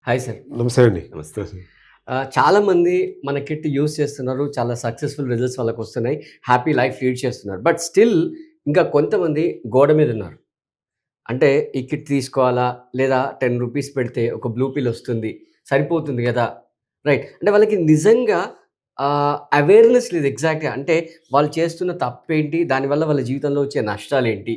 Hi sir. నమస్తే అండి. నమస్తే. చాలామంది మన కిట్ యూజ్ చేస్తున్నారు. చాలా సక్సెస్‌ఫుల్ రిజల్ట్స్ వాళ్ళకొస్తున్నాయి. హ్యాపీ లైఫ్ లీడ్ చేస్తున్నారు. బట్ స్టిల్ ఇంకా కొంతమంది గోడ మీదున్నారు. అంటే ఈ కిట్ తీసుకోవాలా? లేదా రూ. 10 పెడితే ఒక బ్లూ పిల్ ఒస్తుంది. సరిపోతుంది గదా! రైట్. అంటే వాళ్ళకి నిజంగా అవేర్‌నెస్ లేదు ఎగ్జాక్ట్‌గా. అంటే వాళ్ళు చేస్తున్న తప్పేంటి? దానివల్ల వాళ్ళ జీవితంలో వచ్చే నష్టాలేంటి?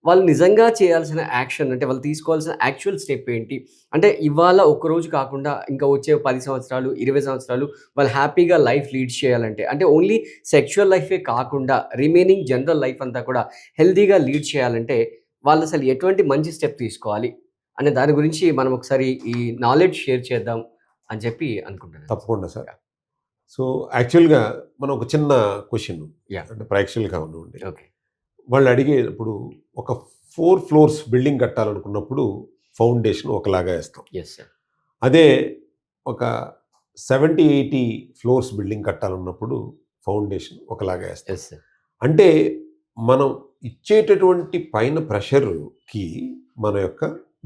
వాళ్ళు నిజంగా చేయాల్సిన యాక్షన్ అంటే వాళ్ళు తీసుకోవాల్సిన యాక్చువల్ స్టెప్ ఏంటి? అంటే ఇవాళ ఒక్కరోజు కాకుండా ఇంకా వచ్చే 10 సంవత్సరాలు, 20 సంవత్సరాలు వాళ్ళు హ్యాపీగా లైఫ్ లీడ్ చేయాలంటే అంటే ఓన్లీ సెక్సువల్ లైఫే కాకుండా రిమైనింగ్ జనరల్ లైఫ్ అంతా కూడా హెల్తీగా లీడ్ చేయాలంటే వాళ్ళసలు ఎటువంటి మంచి స్టెప్ తీసుకోవాలి? అనే దాని గురించి మనం ఒకసారి ఈ నాలెడ్జ్ షేర్ చేద్దాం అని చెప్పి అనుకుంటున్నాను. తప్పకుండా సార్. సో, యాక్చువల్‌గా మనం ఒక చిన్న క్వెషన్ యాహ్! అంటే ప్రేక్షకులుగా ఉండి ఓకే. వాళ్ళు అడిగేటప్పుడు ఒక 4 ఫ్లోర్స్ బిల్డింగ్ కట్టాలనుకున్నప్పుడు ఫౌండేషన్ ఒకలాగా ఏస్తాం. Yes sir. అదే ఒక 70, 80 ఫ్లోర్స్ బిల్డింగ్ కట్టాలన్నప్పుడు ఫౌండేషన్ ఒకలాగా ఏస్తాం. Yes sir. అంటే మనం ఇచ్చేటటువంటి పైన ప్రెషర్‌కి మన యొక్క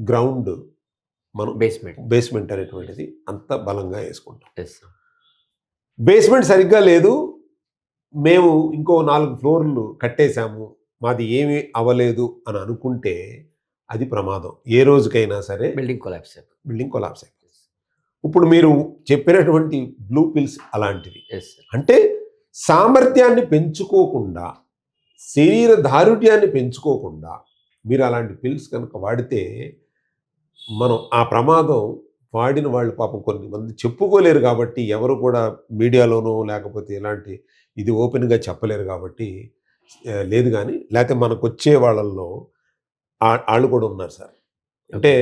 గ్రౌండ్ మనం బేస్మెంట్ అనేటువంటిది అంత బలంగా ఏసుకుంటాం. Yes sir. బేస్మెంట్ సరిగ్గా లేదు. మేము ఇంకో 4 ఫ్లోర్‌లు కట్టేసాము. మాది ఏమీ అవ్వలేదు అని అనుకుంటే అది ప్రమాదం. ఏ రోజుకైనా సరే బిల్డింగ్ కొలాప్స్ అయిపోతుంది. బిల్డింగ్ కొలాప్స్ అయిపోతుంది. ఇప్పుడు మీరు చెప్పినటువంటి బ్లూ పిల్స్ అలాంటివి. Yes sir. అంటే సామర్థ్యాన్ని పెంచుకోకుండా, శరీర దారుఢ్యాన్ని పెంచుకోకుండా మీరు అలాంటి పిల్స్ కనుక వాడితే మనం ఆ ప్రమాదం వాడిన వాళ్ళు పాపం కొంతమంది చెప్పుకోలేరు కాబట్టి ఎవరు కూడా మీడియాలోనో లేకపోతే ఇలాంటి ఇది ఓపెన్‌గా చెప్పలేరు కాబట్టి లేదు గానీ లేతే మనకొచ్చే వాళ్ళల్లో ఆళ్ళు కూడా ఉన్నారు సార్. అంటే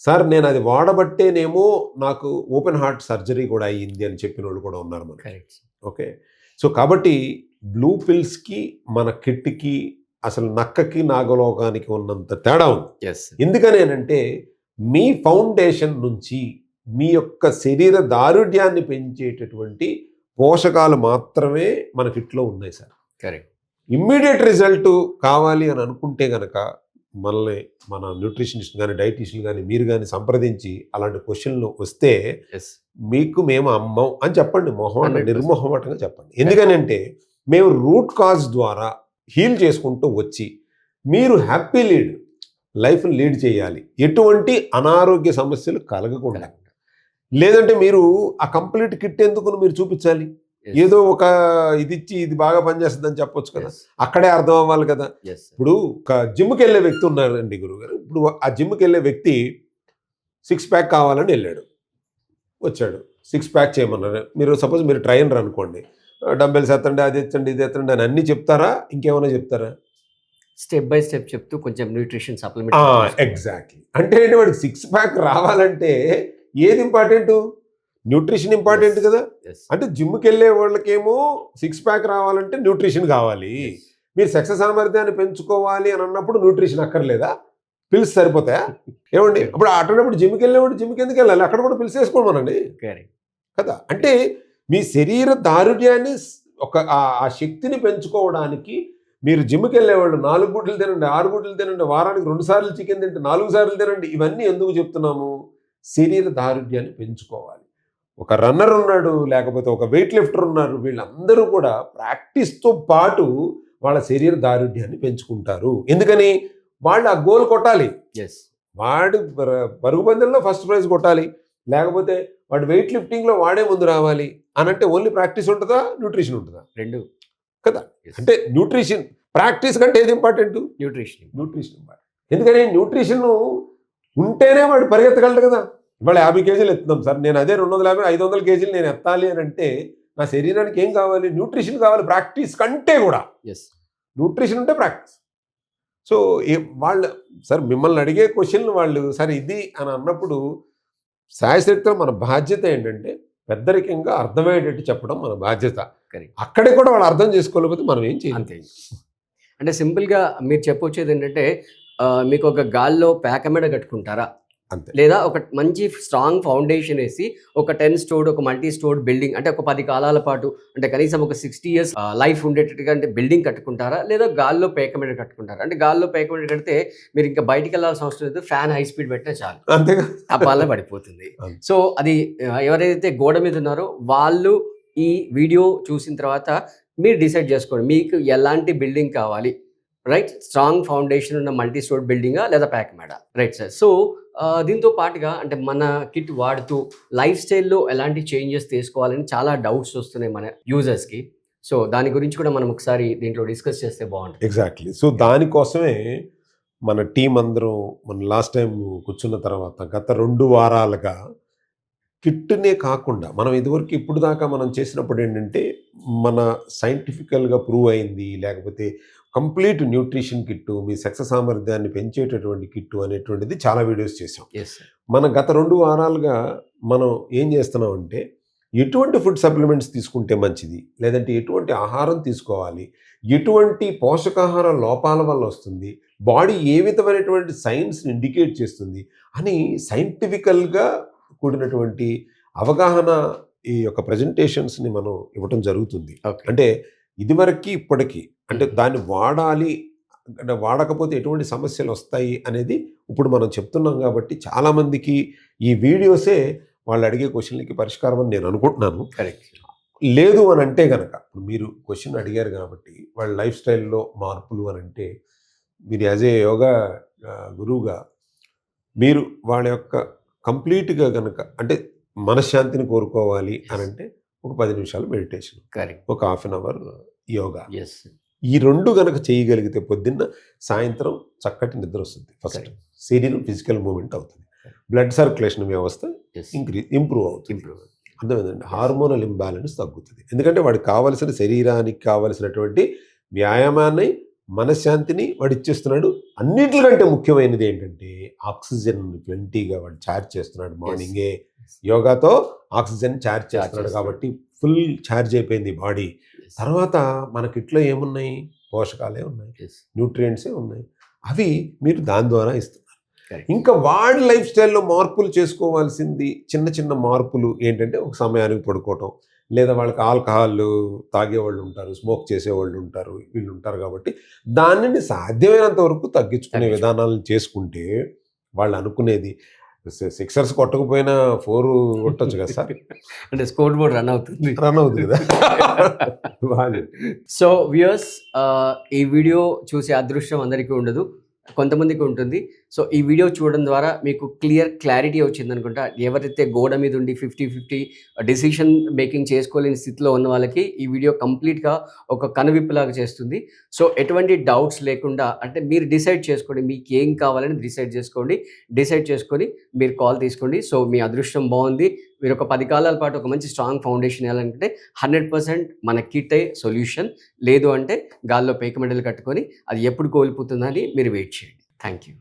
సార్ నేనది వాడబట్టేనేమో నాకు ఓపెన్ హార్ట్ సర్జరీ కూడా అయ్యింది అని చెప్పినోళ్ళు కూడా ఉన్నారు మనకి. కరెక్ట్. ఓకే. సో, కాబట్టి బ్లూ పిల్స్‌కి మన కిట్‌కి అసలు నక్కకి, నాగలోకానికి ఉన్నంత తేడా ఉంది. యెస్. ఎందుకనేనంటే మీ ఫౌండేషన్ నుంచి మీ యొక్క శరీర దారుఢ్యాన్ని పెంచేటటువంటి పోషకాలు మాత్రమే మన కిట్‌లో ఉన్నాయి సార్. కరెక్ట్. ఇమ్మీడియేట్ రిజల్ట్ కావాలి అని అనుకుంటే గనక మనల్ని మన న్యూట్రిషనిస్ట్ గాని, డైటీషియన్ గాని మీరు గాని సంప్రదించి అలాంటి క్వెషన్‌లు వస్తే యెస్. మీకు మేము అమ్మం అని చెప్పండి. 100% నిర్మొహమాటంగా చెప్పండి. ఎందుకనంటే మేము రూట్ కాజ్ ద్వారా హీల్ చేసుకుంటూ వచ్చి మీరు హ్యాపీ లైఫ్‌ని లీడ్ చేయాలి. ఎటువంటి అనారోగ్య సమస్యలు కలగకుండా. లేదంటే మీరు ఆ కంప్లీట్ కిట్ ఎందుకు మీరు చూపించాలి? ఏదో ఒక ఇదిచ్చి ఇది బాగా పనిచేస్తుందని చెప్పొచ్చు కదా! అక్కడే అర్థం అవ్వాలి కదా! ఇప్పుడు ఒక జిమ్‌కెళ్ళే వ్యక్తి ఉన్నాడండి గురువుగారు. ఇప్పుడు ఆ జిమ్‌కెళ్ళే వ్యక్తి 6 ప్యాక్ కావాలని ఎళ్ళాడు. వచ్చాడు. 6 ప్యాక్ చేయమన్నారు. మీరు సపోజ్ మీరు ట్రైనర్ అనుకోండి. డంబెల్స్ ఎత్తండి, అది ఎత్తండి, ఇది ఎత్తండి అని అన్నీ చెప్తారా? ఇంకేమైనా చెప్తారా? స్టెప్ బై స్టెప్ చెప్తూ కొంచెం న్యూట్రిషన్ సప్లిమెంట్. ఎగ్జాక్ట్‌లీ. అంటే ఏంటి వాడికి 6 ప్యాక్ రావాలంటే ఏది ఇంపార్టెంటు? న్యూట్రిషన్ ఇంపార్టెంట్ కదా! అంటే జిమ్‌కెళ్ళే వాళ్ళకేమో 6 ప్యాక్ రావాలంటే న్యూట్రిషన్ కావాలి. మీరు సెక్స్ సామర్థ్యాన్ని పెంచుకోవాలి అని అన్నప్పుడు న్యూట్రిషన్ అక్కర్లేదా? పిల్స్ సరిపోతాయా? ఏమండి? అప్పుడు అటువంటిప్పుడు జిమ్‌కెళ్ళేవాడు జిమ్‌కి ఎందుకు వెళ్ళాలి? అక్కడ కూడా పిల్స్ వేసుకోమనండి కదా! అంటే మీ శరీర దారుఢ్యాన్ని ఆ శక్తిని పెంచుకోవడానికి మీరు జిమ్‌కెళ్ళేవాళ్ళు 4 గుడ్లు తినండి, 6 గుడ్లు తినండి, వారానికి 2 సార్లు చికెన్ తింటే 4 సార్లు తినండి. ఇవన్నీ ఎందుకు చెప్తున్నాము? శరీర దారుఢ్యాన్ని పెంచుకోవాలి. ఒక రన్నర్ ఉన్నాడు, లేకపోతే ఒక వెయిట్ లిఫ్టర్ ఉన్నారు. వీళ్ళందరూ కూడా ప్రాక్టీస్‌తో పాటు వాళ్ళ శరీర దారుఢ్యాన్ని పెంచుకుంటారు. ఎందుకని? వాళ్ళు ఆ గోల్ కొట్టాలి. వాడు పరుగు పందెంలో ఫస్ట్ ప్రైజ్ కొట్టాలి. లేకపోతే వాడు వెయిట్ లిఫ్టింగ్‌లో వాడే ముందు రావాలి అనంటే ఓన్లీ ప్రాక్టీస్ ఉంటుందా? న్యూట్రిషన్ ఉంటుందా? 2 కదా! అంటే న్యూట్రిషన్ ప్రాక్టీస్ కంటే ఏది ఇంపార్టెంటు? Nutrition important. ఎందుకని న్యూట్రిషన్ ఉంటేనే వాడు పరిగెత్తగలడు కదా! ఇవాళ 50 కేజీలు ఎత్తుతాం సార్. నేను అదే 250, 500 కేజీలు నేను ఎత్తాలి అని అంటే నా శరీరానికి ఏం కావాలి? న్యూట్రిషన్ కావాలి. ప్రాక్టీస్ కంటే కూడా. న్యూట్రిషన్ ఉంటే ప్రాక్టీస్. సో, వాళ్ళు సార్ మిమ్మల్ని అడిగే క్వెషన్లు వాళ్ళు సరే ఇది అని అన్నప్పుడు శాయశక్తిలో మన బాధ్యత ఏంటంటే పెద్దరికంగా అర్థమయ్యేటట్టు చెప్పడం మన బాధ్యత. అక్కడే కూడా వాళ్ళు అర్థం చేసుకోలేకపోతే మనం ఏం చేయాలి? అంటే సింపుల్‌గా మీరు చెప్పొచ్చేది ఏంటంటే మీకు ఒక గాల్లో పేక మెడ కట్టుకుంటారా? అంతే. లేదా ఒక మంచి స్ట్రాంగ్ ఫౌండేషన్ వేసి ఒక 10 స్టోర్డ్ ఒక మల్టీ స్టోర్డ్ బిల్డింగ్ అంటే ఒక 10 కాలాల పాటు అంటే కనీసం ఒక 60 ఇయర్స్ లైఫ్ ఉండేటట్టుగా అంటే బిల్డింగ్ కట్టుకుంటారా? లేదా గాల్లో పేక మీద కట్టుకుంటారా? అంటే గాల్లో పేక మీద కడితే మీరు ఇంకా బయటికి వెళ్ళాల్సిన అవసరం లేదు. ఫ్యాన్ హై స్పీడ్ పెట్టినా చాలు. అంతేగా. తపాలా పడిపోతుంది. అంతే. సో అది ఎవరైతే గోడ మీద ఉన్నారో వాళ్ళు ఈ వీడియో చూసిన తర్వాత మీరు డిసైడ్ చేసుకోండి. మీకు ఎలాంటి బిల్డింగ్ కావాలి? రైట్. స్ట్రాంగ్ ఫౌండేషన్ ఉన్న మల్టీ స్టోర్డ్ బిల్డింగా లేదా ప్యాక్ మేడ? Right sir. సో దీంతో పాటుగా అంటే మన కిట్ వాడుతూ లైఫ్ స్టైల్‌లో ఎలాంటి చేంజెస్ తీసుకోవాలని చాలా డౌట్స్ వస్తున్నాయి మన యూజర్స్‌కి. సో దాని గురించి కూడా మనం ఒకసారి దీంట్లో డిస్కస్ చేస్తే బాగుంటుంది. ఎగ్జాక్ట్లీ. సో దానికోసమే మన టీం అందరం మన లాస్ట్ టైం కూర్చున్న తర్వాత గత 2 వారాలుగా కిట్‌నే కాకుండా మనం ఇదివరకు ఇప్పుడు దాకా మనం చేసినప్పుడు ఏంటంటే మన సైంటిఫికల్‌గా ప్రూవ్ అయింది, లేకపోతే కంప్లీట్ న్యూట్రిషన్ కిట్టు, మీ సెక్స్ సామర్థ్యాన్ని పెంచేటటువంటి కిట్టు అనేటువంటిది చాలా వీడియోస్ చేసాం. Yes sir. మన గత 2 వారాలుగా మనం ఏం చేస్తున్నామంటే ఎటువంటి ఫుడ్ సప్లిమెంట్స్ తీసుకుంటే మంచిది, లేదంటే ఎటువంటి ఆహారం తీసుకోవాలి, ఎటువంటి పోషకాహార లోపాల వల్ల వస్తుంది, బాడీ ఏ విధమైనటువంటి సైన్స్ని ఇండికేట్ చేస్తుంది అని సైంటిఫికల్గా కూడినటువంటి అవగాహన ఈ యొక్క ప్రజెంటేషన్స్ని మనం ఇవ్వటం జరుగుతుంది. ఓకే. అంటే ఇదివరకి ఇప్పటికి అంటే దాన్ని వాడాలి అంటే వాడకపోతే ఎటువంటి సమస్యలు వస్తాయి అనేది ఇప్పుడు మనం చెప్తున్నాం కాబట్టి చాలామందికి ఈ వీడియోసే వాళ్ళు అడిగే క్వశ్చన్లకి పరిష్కారం అని నేను అనుకుంటున్నాను. కరెక్ట్. లేదు అని అంటే కనుక ఇప్పుడు మీరు క్వశ్చన్ అడిగారు కాబట్టి వాళ్ళ లైఫ్ స్టైల్లో మార్పులు అని అంటే మీరు యాజ్ ఏ యోగా గురువుగా మీరు వాళ్ళ యొక్క కంప్లీట్గా కనుక అంటే మనశ్శాంతిని కోరుకోవాలి అని అంటే ఒక 10 నిమిషాలు మెడిటేషన్, కరెక్ట్. ఒక half an hour yoga, yes. ఈ 2 గనక చేయగలిగితే పొద్దున్న సాయంత్రం చక్కటి నిద్ర వస్తుంది. First Correct. శరీరం ఫిజికల్ మూమెంట్ అవుతుంది, బ్లడ్ సర్క్యులేషన్ వ్యవస్థ యెస్. ఇంప్రూవ్ అవుతుంది. ఇంప్రూవ్. అర్థమైందండి. హార్మోనల్ ఇంబ్యాలెన్స్ తగ్గుతుంది. ఎందుకంటే వాడికి కావలసిన శరీరానికి కావలసినటువంటి వ్యాయామాన్ని మనశ్శాంతిని వాడు ఇచ్చేస్తున్నాడు. అన్నిటికంటే ముఖ్యమైనది ఏంటంటే ఆక్సిజన్ ప్లెంటీగా వాడు ఛార్జ్ చేస్తున్నాడు. మార్నింగే యోగాతో ఆక్సిజన్ ఛార్జ్ చేస్తున్నాడు కాబట్టి ఫుల్ ఛార్జ్ అయిపోయింది బాడీ. తర్వాత మన కిట్లో ఏమున్నాయి? పోషకాలే ఉన్నాయి, యెస్. న్యూట్రియంట్సే ఉన్నాయి. అవి మీరు దాని ద్వారా ఇస్తున్నారు. కరెక్ట్. ఇంకా వాడి లైఫ్ స్టైల్లో మార్పులు చేసుకోవాల్సింది చిన్న చిన్న మార్పులు ఏంటంటే ఒక సమయానికి పడుకోవటం, లేదా వాళ్ళకి ఆల్కహాల్ తాగేవాళ్ళు ఉంటారు, స్మోక్ చేసేవాళ్ళు ఉంటారు, వీళ్ళు ఉంటారు కాబట్టి దానిని సాధ్యమైనంత వరకు తగ్గించుకునే విధానాలను చేసుకుంటే వాళ్ళు అనుకునేది సిక్సర్స్ కొట్టకపోయినా 4 కొట్టచ్చు కదా సార్. అంటే స్కోర్ బోర్డ్ రన్ అవుతుంది. రన్ అవుతుంది కదా. బాగా. సో వ్యూయర్స్, ఈ వీడియో చూసే అదృష్టం అందరికీ ఉండదు, కొంతమందికి ఉంటుంది. సో ఈ వీడియో చూడడం ద్వారా మీకు క్లారిటీ వచ్చింది అనుకుంటా. ఎవరైతే గోడ మీద ఉండి 50-50 డెసిషన్ మేకింగ్ చేసుకోలేని స్థితిలో ఉన్న వాళ్ళకి ఈ వీడియో కంప్లీట్గా ఒక కనువిప్పులాగా చేస్తుంది. సో ఎటువంటి డౌట్స్ లేకుండా అంటే మీరు డిసైడ్ చేసుకోండి, మీకు ఏం కావాలని డిసైడ్ చేసుకొని మీరు కాల్ తీసుకోండి. సో మీ అదృష్టం బాగుంది. మీరు ఒక 10 కాలాల పాటు ఒక మంచి స్ట్రాంగ్ ఫౌండేషన్ వేయాలంటే 100% మన కిట్టే సొల్యూషన్. లేదు అంటే గాల్లో పేక మెడలు కట్టుకొని అది ఎప్పుడు కోల్పోతుందని మీరు వెయిట్ చేయండి. Thank you.